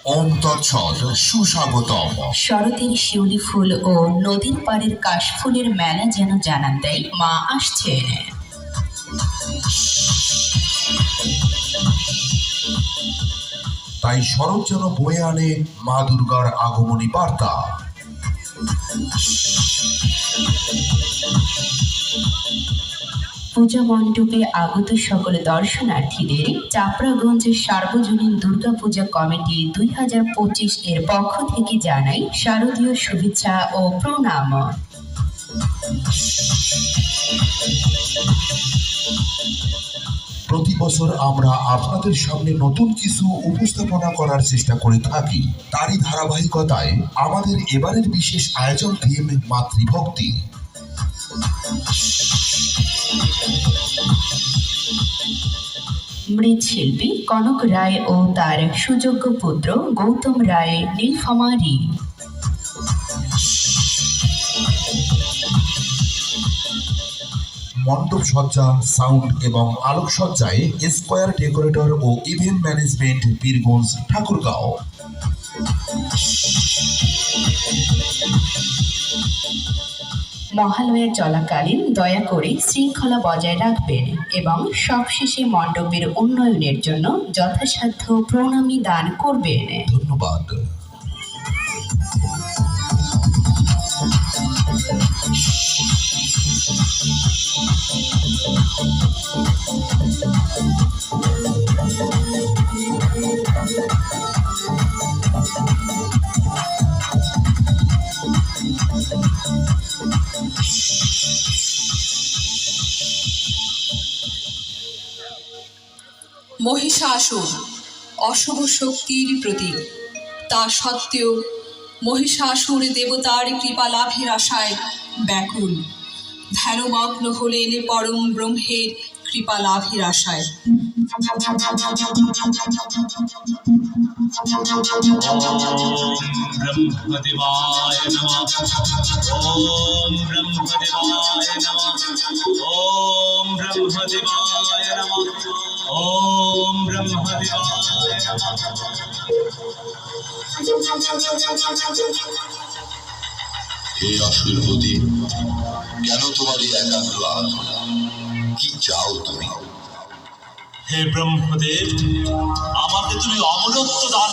ওম তৎসৎ সুস্বাগতম। শরতের শিউলি ফুল ও নদীর পাড়ের কাশফুলের মেলা যেন জানান দেয় মা আসছেন। তাই শরৎ যেন বয়ে আনে মা দুর্গার আগমনী বার্তা। পূজা মণ্ডপে আগত সকল দর্শনার্থীদের চাপড়াগঞ্জ সার্বজনীন দুর্গাপূজা কমিটি 2025 এর পক্ষ থেকে জানাই শারদীয় শুভেচ্ছা ও প্রণাম। প্রতি বছর আমরা আপনাদের সামনে নতুন কিছু উপস্থাপনা করার চেষ্টা করে থাকি। তারই ধারাবাহিকতায় আমাদের এবারের বিশেষ আয়োজন থিম মাতৃভক্তি। মৃৎশিল্পী কনক রায় ও তার সুযোগ্য পুত্র গৌতম রায় নীলফামারী। মণ্ডপ সজ্জা, সাউন্ড এবং আলোকসজ্জায় স্কয়ার ডেকোরেটর ও ইভেন্ট ম্যানেজমেন্ট, বীরগঞ্জ, ঠাকুরগাঁও। মহালয়া চলাকালীন দয়া করে শৃঙ্খলা বজায় রাখবেন এবং সবশেষে মণ্ডপের উন্নয়নের জন্য যথাসাধ্য প্রণামী দান করবেন। ধন্যবাদ। মহিষাসুর অশুভ শক্তির প্রতীক, তা সত্ত্বেও মহিষাসুর দেবতার কৃপা লাভের আশায় ব্যাকুল। ধ্যানমগ্ন হলেন পরম ব্রহ্মের কৃপা লাভের আশায়। ব্রহ্মদেবায় নমঃ। ওম ব্রহ্মদেবায় নমঃ। ওম ব্রহ্মদেবায় নমঃ। ওম ব্রহ্মদেবায় নমঃ। হে অসুরপতি, কেন তোমার এই একাগ্র আরাধনা? কি চাও তুমি? হে ব্রহ্মদেব, আমাকে তুমি অমরত্ব দান